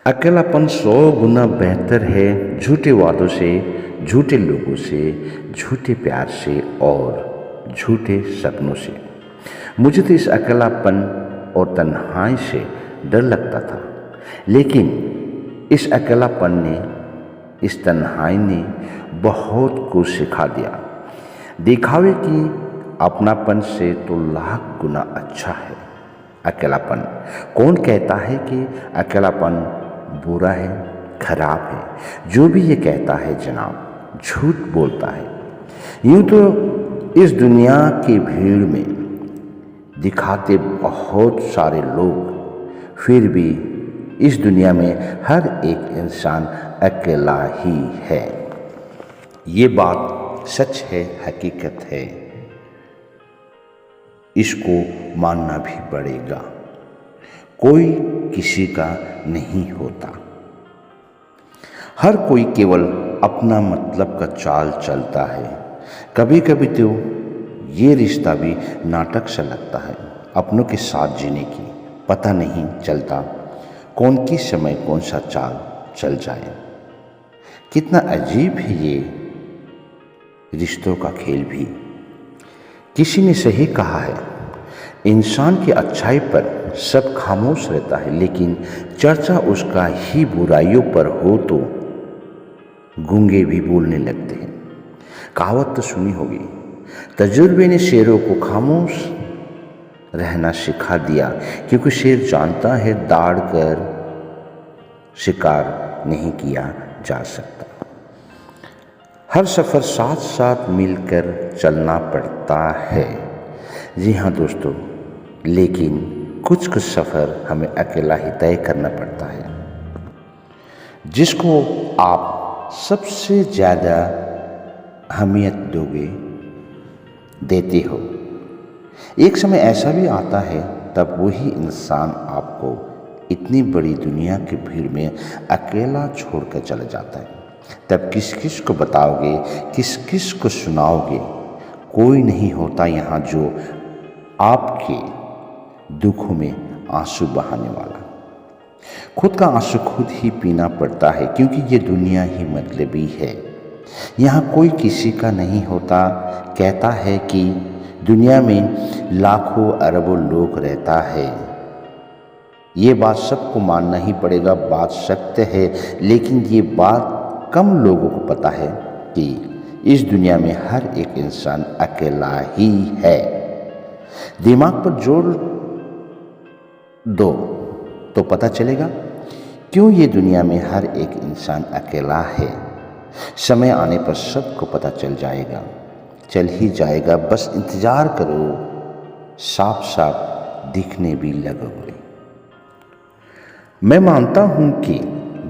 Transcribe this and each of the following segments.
अकेलापन 100 गुना बेहतर है झूठे वादों से, झूठे लोगों से, झूठे प्यार से और झूठे सपनों से। मुझे तो इस अकेलापन और तन्हाई से डर लगता था, लेकिन इस अकेलापन ने, इस तन्हाई ने बहुत कुछ सिखा दिया। दिखावे की अपनापन से तो लाख गुना अच्छा है अकेलापन। कौन कहता है कि अकेलापन बुरा है, खराब है? जो भी ये कहता है जनाब, झूठ बोलता है। यूं तो इस दुनिया की भीड़ में दिखाते बहुत सारे लोग, फिर भी इस दुनिया में हर एक इंसान अकेला ही है। ये बात सच है, हकीकत है, इसको मानना भी पड़ेगा। कोई किसी का नहीं होता, हर कोई केवल अपना मतलब का चाल चलता है। कभी कभी तो ये रिश्ता भी नाटक सा लगता है। अपनों के साथ जीने की पता नहीं चलता कौन किस समय कौन सा चाल चल जाए। कितना अजीब है ये रिश्तों का खेल भी। किसी ने सही कहा है, इंसान की अच्छाई पर सब खामोश रहता है, लेकिन चर्चा उसका ही बुराइयों पर हो तो गूंगे भी बोलने लगते हैं। कहावत तो सुनी होगी, तजुर्बे ने शेरों को खामोश रहना सिखा दिया, क्योंकि शेर जानता है दाड़ कर शिकार नहीं किया जा सकता। हर सफ़र साथ साथ मिलकर चलना पड़ता है। जी हाँ दोस्तों, लेकिन कुछ कुछ सफ़र हमें अकेला ही तय करना पड़ता है। जिसको आप सबसे ज़्यादा अहमियत देते हो, एक समय ऐसा भी आता है तब वही इंसान आपको इतनी बड़ी दुनिया की भीड़ में अकेला छोड़कर चला जाता है। तब किस किस को बताओगे, किस किस को सुनाओगे? कोई नहीं होता यहाँ जो आपके दुखों में आंसू बहाने वाला। खुद का आंसू खुद ही पीना पड़ता है, क्योंकि ये दुनिया ही मतलबी है। यहाँ कोई किसी का नहीं होता। कहता है कि दुनिया में लाखों अरबों लोग रहता है। ये बात सबको मानना ही पड़ेगा, बात सत्य है, लेकिन ये बात कम लोगों को पता है कि इस दुनिया में हर एक इंसान अकेला ही है। दिमाग पर जोर दो तो पता चलेगा क्यों ये दुनिया में हर एक इंसान अकेला है। समय आने पर सबको पता चल जाएगा, चल ही जाएगा। बस इंतजार करो, साफ साफ दिखने भी लगोगे। मैं मानता हूँ कि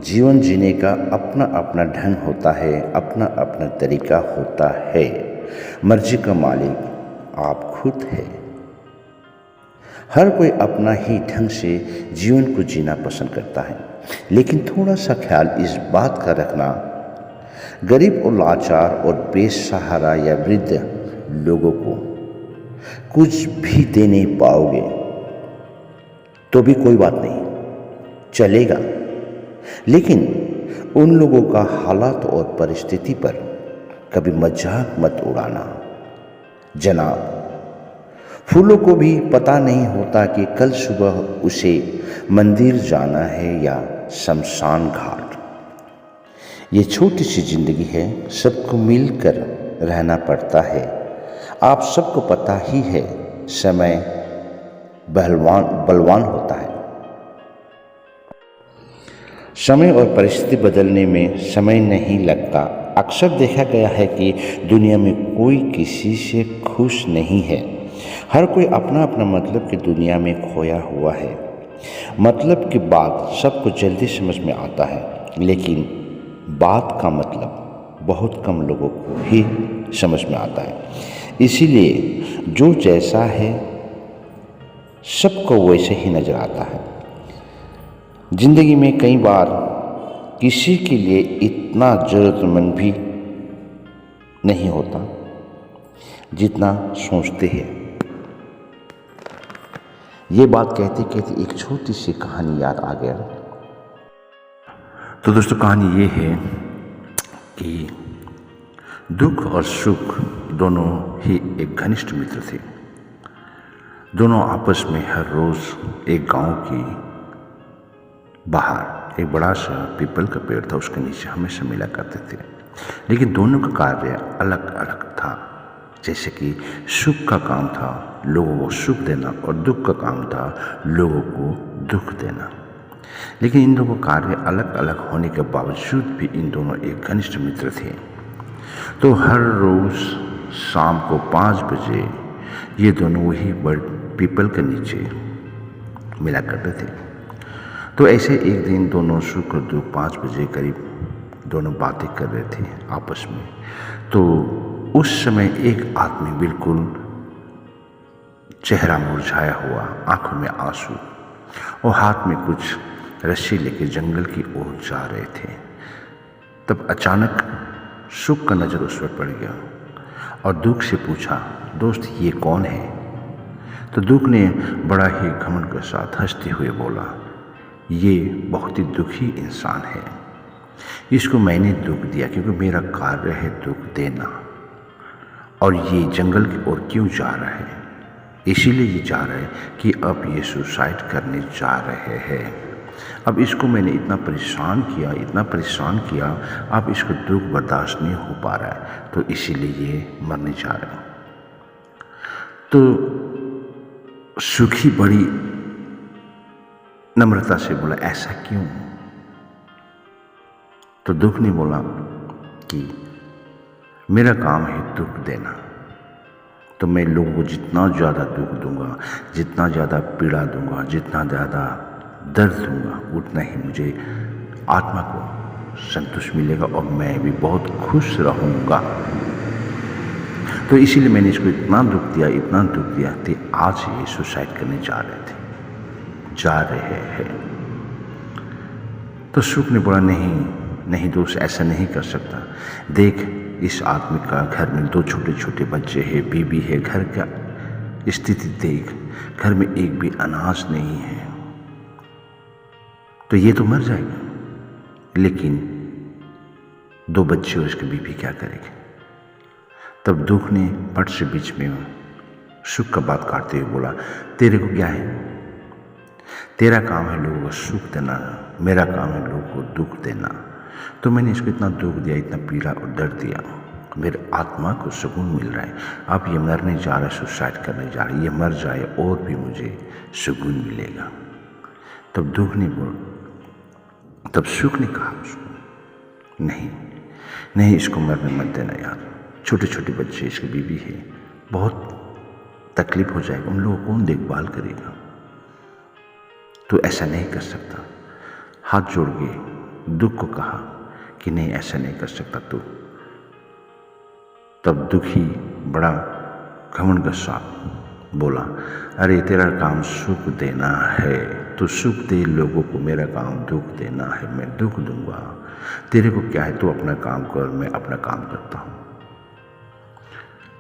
जीवन जीने का अपना अपना ढंग होता है, अपना अपना तरीका होता है। मर्जी का मालिक आप खुद है। हर कोई अपना ही ढंग से जीवन को जीना पसंद करता है, लेकिन थोड़ा सा ख्याल इस बात का रखना, गरीब और लाचार और बेसहारा या वृद्ध लोगों को कुछ भी दे नहीं पाओगे तो भी कोई बात नहीं, चलेगा। लेकिन उन लोगों का हालात और परिस्थिति पर कभी मजाक मत उड़ाना। जनाब, फूलों को भी पता नहीं होता कि कल सुबह उसे मंदिर जाना है या शमशान घाट। ये छोटी सी जिंदगी है, सबको मिलकर रहना पड़ता है। आप सबको पता ही है, समय बलवान होता है। समय और परिस्थिति बदलने में समय नहीं लगता। अक्सर देखा गया है कि दुनिया में कोई किसी से खुश नहीं है। हर कोई अपना अपना मतलब की दुनिया में खोया हुआ है। मतलब की बात सबको जल्दी समझ में आता है, लेकिन बात का मतलब बहुत कम लोगों को ही समझ में आता है। इसीलिए जो जैसा है सबको वैसे ही नजर आता है। जिंदगी में कई बार किसी के लिए इतना जरूरतमंद भी नहीं होता जितना सोचते हैं। ये बात कहते कहते एक छोटी सी कहानी याद आ गया। तो दोस्तों कहानी ये है कि दुख और सुख दोनों ही एक घनिष्ठ मित्र थे। दोनों आपस में हर रोज़ एक गांव की बाहर एक बड़ा सा पीपल का पेड़ था, उसके नीचे हमेशा मिला करते थे। लेकिन दोनों का कार्य अलग अलग था। जैसे कि सुख का काम था लोगों को सुख देना और दुख का काम था लोगों को दुख देना। लेकिन इन दोनों कार्य अलग अलग होने के बावजूद भी इन दोनों एक घनिष्ठ मित्र थे। तो हर रोज़ शाम को 5 बजे ये दोनों वही बड़ पीपल के नीचे मिला करते थे। तो ऐसे एक दिन दोनों सुख और दुख 5 बजे करीब दोनों बातें कर रहे थे आपस में। तो उस समय एक आदमी बिल्कुल चेहरा मुरझाया हुआ, आंखों में आंसू और हाथ में कुछ रस्सी लेके जंगल की ओर जा रहे थे। तब अचानक सुख का नज़र उस पर पड़ गया और दुख से पूछा, दोस्त ये कौन है? तो दुख ने बड़ा ही घमंड के साथ हंसते हुए बोला, ये बहुत ही दुखी इंसान है, इसको मैंने दुख दिया क्योंकि मेरा कार्य है दुख देना। और ये जंगल की ओर क्यों जा रहा है? इसीलिए ये जा रहा है कि अब ये सुसाइड करने जा रहे हैं। अब इसको मैंने इतना परेशान किया, अब इसको दुख बर्दाश्त नहीं हो पा रहा है, तो इसीलिए ये मरने जा रहा है। तो सुखी बड़ी नम्रता से बोला, ऐसा क्यों? तो दुख ने बोला कि मेरा काम है दुख देना, तो मैं लोगों को जितना ज़्यादा दुख दूंगा, जितना ज़्यादा पीड़ा दूंगा, जितना ज़्यादा दर्द दूंगा, उतना ही मुझे आत्मा को संतोष मिलेगा और मैं भी बहुत खुश रहूँगा। तो इसीलिए मैंने इसको इतना दुख दिया कि आज ये सुसाइड करने जा रहे हैं। तो सुख ने बोला, नहीं दोस्त, ऐसा नहीं कर सकता। देख, इस आदमी का घर में 2 छोटे छोटे बच्चे हैं, बीबी है, घर का स्थिति देख, घर में एक भी अनाज नहीं है, तो ये तो मर जाएगा। लेकिन 2 बच्चे और उसकी बीबी क्या करेंगे? तब दुख ने पट से बीच में सुख का बात काटते हुए बोला, तेरे को क्या है? तेरा काम है लोगों को सुख देना, मेरा काम है लोगों को दुख देना। तो मैंने इसको इतना दुख दिया, इतना पीड़ा और दर्द दिया, मेरे आत्मा को सुकून मिल रहा है। अब ये मरने जा रहा है, सुसाइड करने जा रहा है, ये मर जाए और भी मुझे सुकून मिलेगा। तब तब सुख ने कहा उसको, नहीं, इसको मरने मत देना यार, छोटे छोटे बच्चे, इसकी बीवी है, बहुत तकलीफ हो जाएगा, उन लोगों को कौन देखभाल करेगा? तो ऐसा नहीं कर सकता। हाथ जोड़ के दुख को कहा कि नहीं, ऐसा नहीं कर सकता तू। तब दुखी बड़ा घमंड के साथ बोला, अरे तेरा काम सुख देना है, तू सुख दे लोगों को, मेरा काम दुख देना है, मैं दुख दूंगा। तेरे को क्या है, तू अपना काम कर, मैं अपना काम करता हूँ।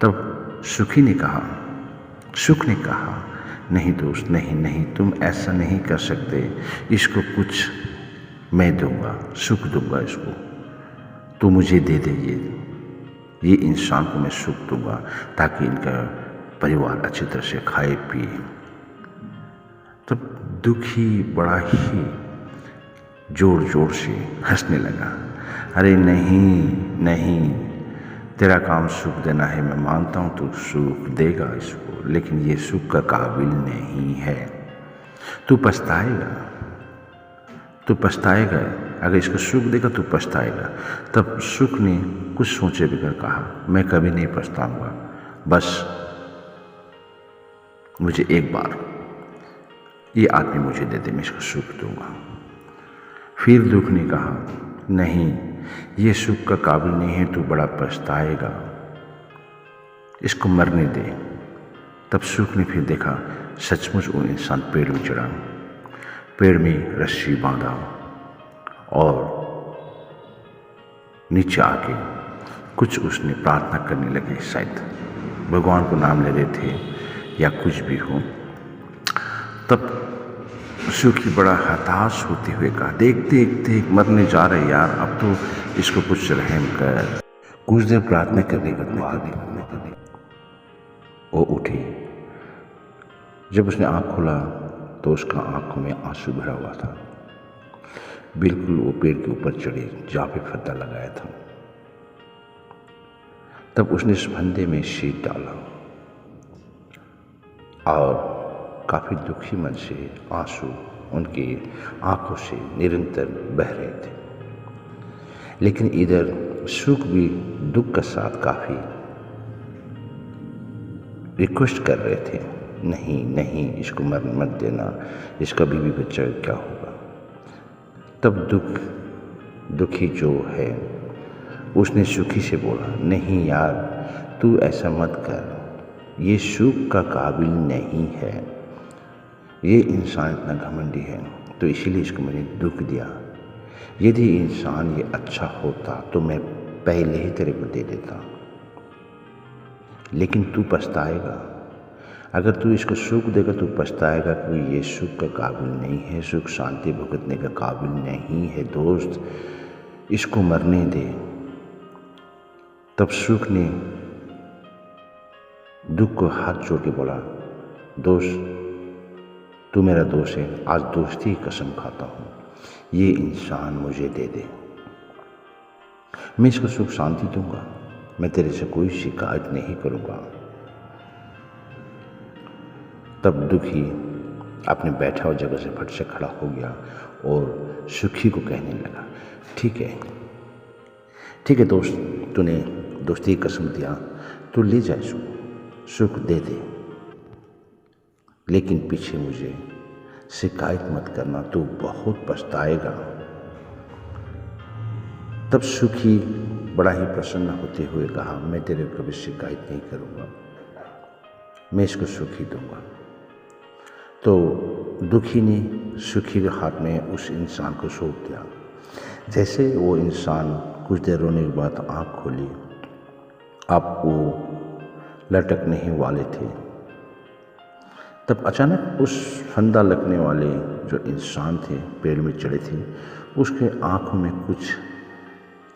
तब सुख ने कहा, नहीं दोस्त, नहीं, तुम ऐसा नहीं कर सकते, इसको कुछ मैं दूंगा, सुख दूंगा इसको, तू मुझे दे ये इंसान को मैं सुख दूंगा ताकि इनका परिवार अच्छी तरह से खाए पिए। तब दुखी बड़ा ही जोर जोर से हंसने लगा, अरे नहीं, तेरा काम सुख देना है, मैं मानता हूँ तू सुख देगा इसको, लेकिन ये सुख का काबिल नहीं है, तू पछताएगा, अगर इसको सुख देगा तो पछताएगा। तब सुख ने कुछ सोचे बगैर कहा, मैं कभी नहीं पछताऊंगा, बस मुझे एक बार ये आदमी मुझे दे दे, मैं इसको सुख दूंगा। फिर दुख ने कहा, नहीं, ये सुख का काबिल नहीं है, तू बड़ा पछताएगा, इसको मरने दे। तब सुख ने फिर देखा, सचमुच वो इंसान पेड़ में चढ़ा, पेड़ में रस्सी बांधा और नीचे आके कुछ उसने प्रार्थना करने लगे, शायद भगवान को नाम ले रहे थे या कुछ भी हो। तब सुखी बड़ा हताश होते हुए कहा, देख देख देख मरने जा रहे यार, अब तो इसको कुछ रहम कर। कुछ देर प्रार्थना करने के बाद वो उठी। जब उसने आंख खोला तो उसका आंखों में आंसू भरा हुआ था। बिल्कुल वो पेड़ के ऊपर चढ़े जहाँ पे फंदा लगाया था। तब उसने उस फंदे में शीट डाला और काफ़ी दुखी मन से आंसू उनकी आंखों से निरंतर बह रहे थे। लेकिन इधर सुख भी दुख के साथ काफ़ी रिक्वेस्ट कर रहे थे, नहीं नहीं इसको मत देना, इसका बीवी बच्चा क्या होगा। तब दुखी जो है उसने सुखी से बोला, नहीं यार तू ऐसा मत कर, ये सुख का काबिल नहीं है, ये इंसान इतना घमंडी है तो इसीलिए इसको मैंने दुख दिया। यदि इंसान ये अच्छा होता तो मैं पहले ही तेरे को दे देता, लेकिन तू पछताएगा। अगर तू इसको सुख देगा तो पछताएगा कि ये सुख का काबिल नहीं है, सुख शांति भुगतने का काबिल नहीं है दोस्त, इसको मरने दे। तब सुख ने दुख को हाथ जोड़ के बोला, दोस्त तू मेरा दोस्त है, आज दोस्ती की कसम खाता हूँ, ये इंसान मुझे दे दे, मैं इसको सुख शांति दूंगा, मैं तेरे से कोई शिकायत नहीं करूँगा। तब दुखी अपने बैठा हुआ जगह से फट से खड़ा हो गया और सुखी को कहने लगा, ठीक है दोस्त, तूने दोस्ती की कसम दिया, तू ले जा इसको, सुख दे दे, लेकिन पीछे मुझे शिकायत मत करना, तू बहुत पछताएगा। तब सुखी बड़ा ही प्रसन्न होते हुए कहा, मैं तेरे को कभी शिकायत नहीं करूँगा, मैं इसको सुखी दूंगा। तो दुखी ने सुखी के हाथ में उस इंसान को सौंप दिया। जैसे वो इंसान कुछ देर रोने के बाद आँख खोली, अब वो लटकने ही वाले थे। तब अचानक उस फंदा लगने वाले जो इंसान थे, पेड़ में चढ़े थे, उसके आँखों में कुछ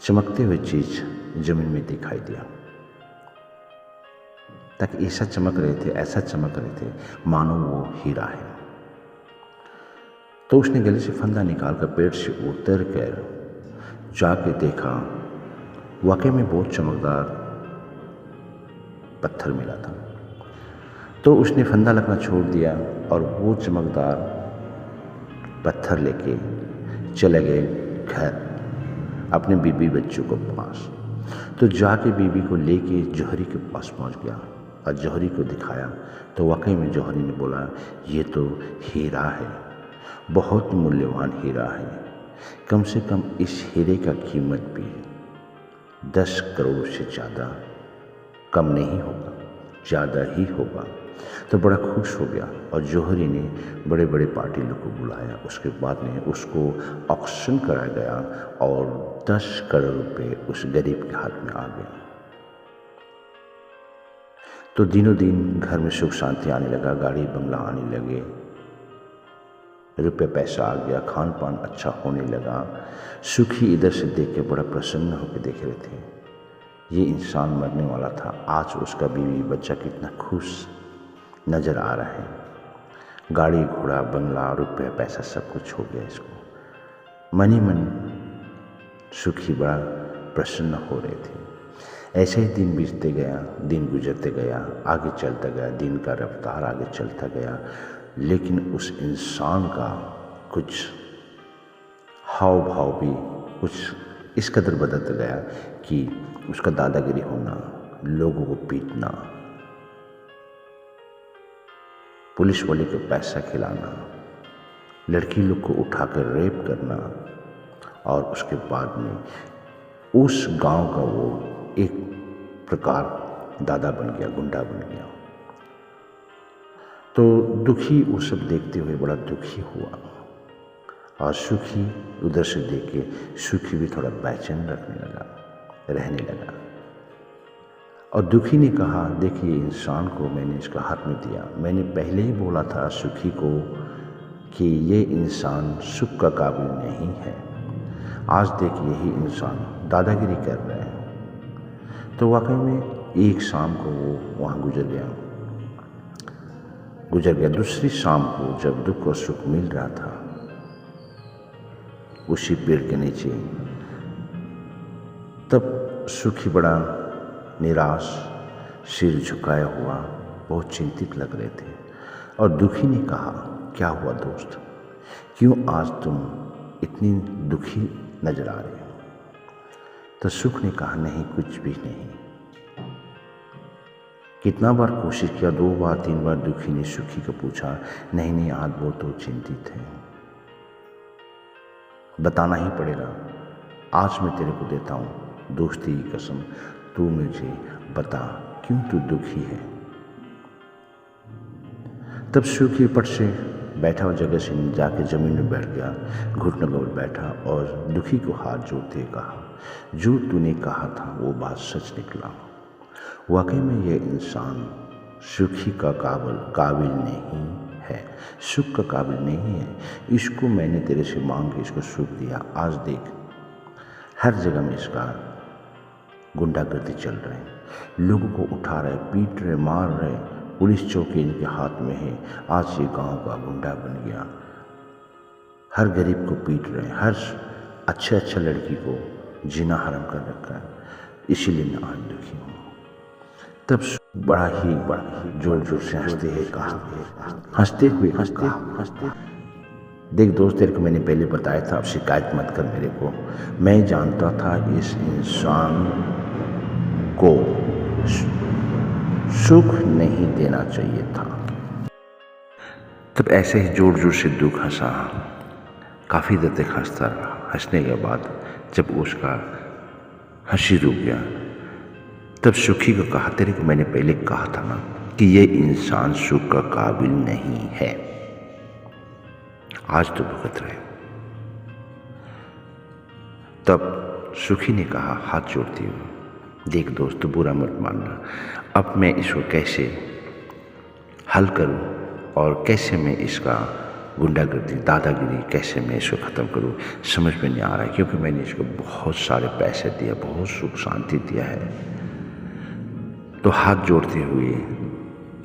चमकते हुए चीज़ ज़मीन में दिखाई दिया। ताकि ऐसा चमक रहे थे मानो वो हीरा है। तो उसने गले से फंदा निकालकर पेड़ से उतर कर जाके देखा, वाकई में बहुत चमकदार पत्थर मिला था। तो उसने फंदा लगना छोड़ दिया और वो चमकदार पत्थर लेके चले गए घर अपने बीबी बच्चों को पास। तो जाके बीबी को लेके जौहरी के पास पहुंच गया और जौहरी को दिखाया। तो वाकई में जौहरी ने बोला, ये तो हीरा है, बहुत मूल्यवान हीरा है, कम से कम इस हीरे का कीमत भी 10 करोड़ से ज़्यादा कम नहीं होगा, ज़्यादा ही होगा। तो बड़ा खुश हो गया और जौहरी ने बड़े बड़े पार्टी लोग को बुलाया। उसके बाद में उसको ऑक्शन कराया गया और 10 करोड़ रुपए उस गरीब के हाथ में आ गया। तो दिनों दिन घर में सुख शांति आने लगा, गाड़ी बंगला आने लगे, रुपये पैसा आ गया, खान पान अच्छा होने लगा। सुखी इधर से देख के बड़ा प्रसन्न होकर देख रहे थे। ये इंसान मरने वाला था, आज उसका बीवी बच्चा कितना खुश नज़र आ रहा है। गाड़ी घोड़ा बंगला रुपये पैसा सब कुछ हो गया इसको। मन ही मन सुखी बड़ा प्रसन्न हो रहे थे। ऐसे ही दिन बीतते गया, दिन गुजरते गया, आगे चलता गया, दिन का रफ्तार आगे चलता गया। लेकिन उस इंसान का कुछ हाव भाव भी कुछ इस कदर बदलता गया कि उसका दादागिरी होना, लोगों को पीटना, पुलिस वाले को पैसा खिलाना, लड़की लोग को उठाकर रेप करना, और उसके बाद में उस गांव का वो एक प्रकार दादा बन गया, गुंडा बन गया। तो दुखी वो सब देखते हुए बड़ा दुखी हुआ और सुखी उधर से देख के सुखी भी थोड़ा बेचैन रहने लगा। और दुखी ने कहा, देखिए इंसान को मैंने इसका हाथ में दिया, मैंने पहले ही बोला था सुखी को कि ये इंसान सुख का काबिल नहीं है। आज देख यही इंसान दादागिरी कर रहे हैं। तो वाकई में एक शाम को वो वहाँ गुजर गया। दूसरी शाम को जब दुख और सुख मिल रहा था उसी पेड़ के नीचे, तब सुखी बड़ा निराश, सिर झुकाया हुआ, बहुत चिंतित लग रहे थे। और दुखी ने कहा, क्या हुआ दोस्त, क्यों आज तुम इतनी दुखी नजर आ रहे हो? तो सुख ने कहा, नहीं कुछ भी नहीं। कितना बार कोशिश किया, 2 बार 3 बार दुखी ने सुखी को पूछा, नहीं आज वो तो चिंतित है, बताना ही पड़ेगा। आज मैं तेरे को देता हूँ दोस्ती की कसम, तू मुझे बता क्यों तू दुखी है। तब सुखी पट से बैठा हुआ जगह से जाके जमीन में बैठ गया, घुटनों पर बैठा और दुखी को हाथ जोड़ते कहा, जो तूने कहा था वो बात सच निकला। वाकई में ये इंसान सुखी का काबिल नहीं है, सुख का काबिल नहीं है। इसको मैंने तेरे से मांग के इसको सुख दिया। आज देख हर जगह में इसका गुंडागर्दी चल रहे हैं, लोगों को उठा रहे, पीट रहे, मार रहे, पुलिस चौकी इनके हाथ में है। आज ये गांव का गुंडा बन गया, हर गरीब को पीट रहे हैं, हर अच्छा लड़की को जीना हराम कर रखा है। इसीलिए मैं आज दुखी हूँ। तब बड़ा ही जोर जोर से हंसते हुए देख दोस्त, तेरे को मैंने पहले बताया था, अब शिकायत मत कर मेरे को। मैं जानता था इस इंसान को सुख नहीं देना चाहिए था। तब ऐसे ही जोर जोर से दुख हंसा, काफ़ी देर तक हंसता रहा। हंसने के बाद जब उसका हंसी रुक गया, तब सुखी को कहा, तेरे को मैंने पहले कहा था ना कि ये इंसान सुख का काबिल नहीं है, आज तो भुगत रहे। तब सुखी ने कहा हाथ जोड़ते हुए, देख दोस्त बुरा मत मानना, अब मैं इसको कैसे हल करूं और कैसे मैं इसका गुंडागर्दी, दादागिरी कैसे मैं इसको ख़त्म करूं, समझ में नहीं आ रहा है। क्योंकि मैंने इसको बहुत सारे पैसे दिए, बहुत सुख शांति दिया है। तो हाथ जोड़ते हुए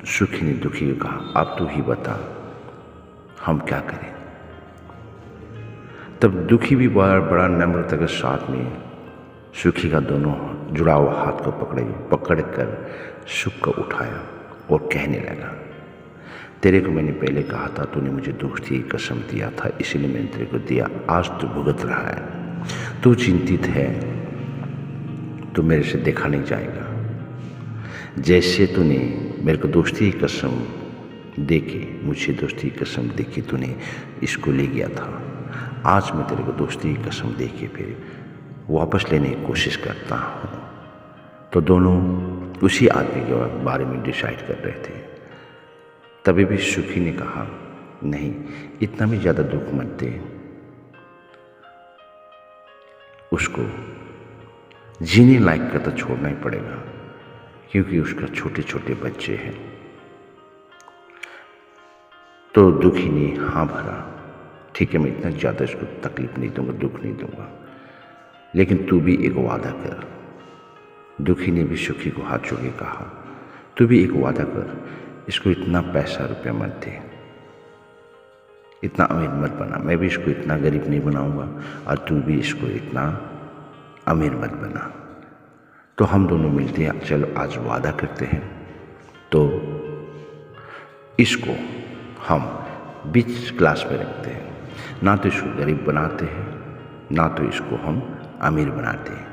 सुखी ने दुखी को कहा, अब तू ही बता हम क्या करें। तब दुखी भी बड़ा नम्रता के साथ में सुखी का दोनों जुड़ा हुआ हाथ को पकड़कर सुख को उठाया और कहने लगा, तेरे को मैंने पहले कहा था, तूने मुझे दोस्ती की कसम दिया था, इसीलिए मैंने तेरे को दिया। आज तू भुगत रहा है, तू चिंतित है, तू मेरे से देखा नहीं जाएगा। जैसे तूने मेरे को दोस्ती की कसम देके, मुझे दोस्ती की कसम देके तूने इसको ले गया था, आज मैं तेरे को दोस्ती की कसम देके फिर वापस लेने की कोशिश करता हूँ। तो दोनों उसी आदमी के बारे में डिसाइड कर रहे थे। तभी भी सुखी ने कहा, नहीं इतना भी ज़्यादा दुख मत दे, उसको जीने लायक का तो छोड़ना ही पड़ेगा, क्योंकि उसका छोटे छोटे बच्चे हैं। तो दुखी ने हाँ भरा, ठीक है मैं इतना ज़्यादा इसको तकलीफ नहीं दूंगा, दुख नहीं दूंगा, लेकिन तू भी एक वादा कर। दुखी ने भी सुखी को हाथ जोड़ के कहा, तू भी एक वादा कर, इसको इतना पैसा रुपया मत दे, इतना अमीर मत बना, मैं भी इसको इतना गरीब नहीं बनाऊंगा और तू भी इसको इतना अमीर मत बना। तो हम दोनों मिलते हैं, चलो आज वादा करते हैं। तो इसको हम बीच क्लास में रखते हैं, ना तो इसको गरीब बनाते हैं, ना तो इसको हम अमीर बनाते हैं,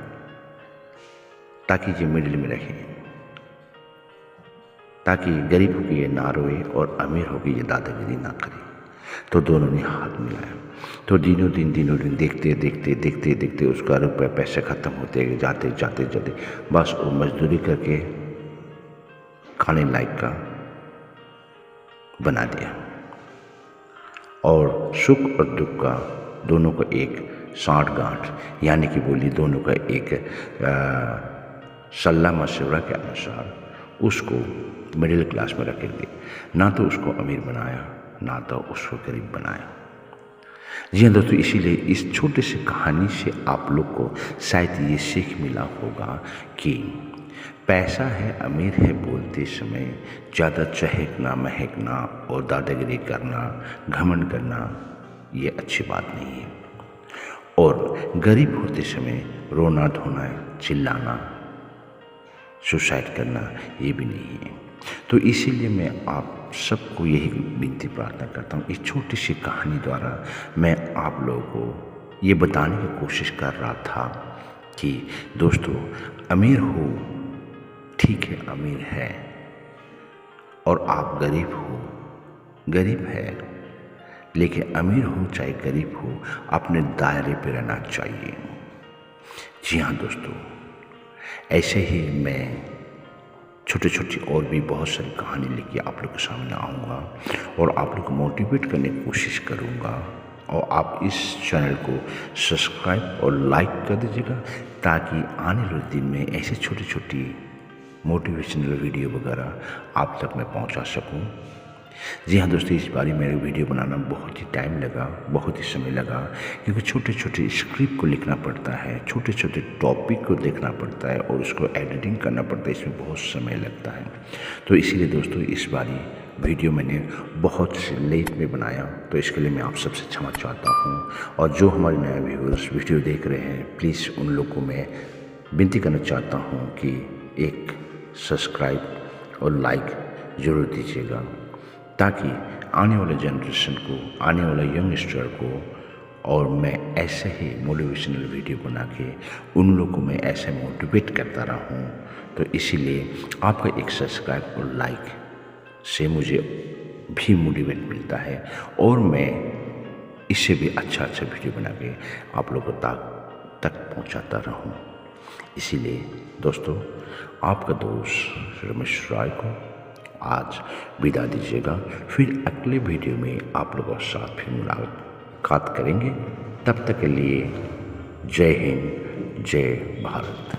ताकि ये मिडिल में रहे, ताकि गरीब होकर ये ना रोए और अमीर होकर ये दादागिरी ना करे। तो दोनों ने हाथ मिलाया। तो दिनों दिन देखते उसका रुपये पैसे ख़त्म होते जाते बस वो मजदूरी करके खाने लायक का बना दिया। और सुख और दुख का दोनों को एक साठ गांठ, यानी कि बोली दोनों का एक सल्ला मशवरा के अनुसार उसको मिडिल क्लास में रखेंगे। ना तो उसको अमीर बनाया, ना तो उसको गरीब बनाए। जी हाँ दोस्तों, इसीलिए इस छोटे से कहानी से आप लोग को शायद ये सीख मिला होगा कि पैसा है अमीर है बोलते समय ज़्यादा चहकना महकना और दादागिरी करना, घमंड करना ये अच्छी बात नहीं है। और गरीब होते समय रोना धोना, चिल्लाना, सुसाइड करना ये भी नहीं है। तो इसीलिए मैं आप सबको यही विनती प्रार्थना करता हूँ, इस छोटी सी कहानी द्वारा मैं आप लोगों को ये बताने की कोशिश कर रहा था कि दोस्तों, अमीर हो ठीक है, अमीर है, और आप गरीब हो, गरीब है, लेकिन अमीर हो चाहे गरीब हो अपने दायरे पे रहना चाहिए। जी हाँ दोस्तों, ऐसे ही मैं छोटी छोटी और भी बहुत सारी कहानी लेके आप लोग के सामने आऊँगा और आप लोग को मोटिवेट करने की कोशिश करूँगा। और आप इस चैनल को सब्सक्राइब और लाइक कर दीजिएगा ताकि आने वाले दिन में ऐसे छोटी छोटी मोटिवेशनल वीडियो वगैरह आप तक मैं पहुंचा सकूं। जी हाँ दोस्तों, इस बारी मेरे वीडियो बनाना बहुत ही टाइम लगा, बहुत ही समय लगा, क्योंकि छोटे छोटे स्क्रिप्ट को लिखना पड़ता है, छोटे छोटे टॉपिक को देखना पड़ता है और उसको एडिटिंग करना पड़ता है, इसमें बहुत समय लगता है। तो इसीलिए दोस्तों इस बारी वीडियो मैंने बहुत लेट में बनाया, तो इसके लिए मैं आप सबसे क्षमा चाहता हूँ। और जो हमारे नए व्यूअर्स वीडियो देख रहे हैं, प्लीज़ उन लोगों को मैं विनती करना चाहता हूँ कि एक सब्सक्राइब और लाइक ज़रूर दीजिएगा ताकि आने वाले जनरेशन को, आने वाले यंगस्टर को, और मैं ऐसे ही मोटिवेशनल वीडियो बना के उन लोगों को मैं ऐसे मोटिवेट करता रहूं। तो इसीलिए आपका एक सब्सक्राइब और लाइक से मुझे भी मोटिवेट मिलता है और मैं इससे भी अच्छा अच्छा वीडियो बना के आप लोगों तक पहुंचाता रहूं। इसीलिए दोस्तों, आपका दोस्त रमेश राय को आज विदा दीजिएगा। फिर अगले वीडियो में आप लोगों के साथ फिर मुलाकात करेंगे। तब तक के लिए जय हिंद, जय भारत।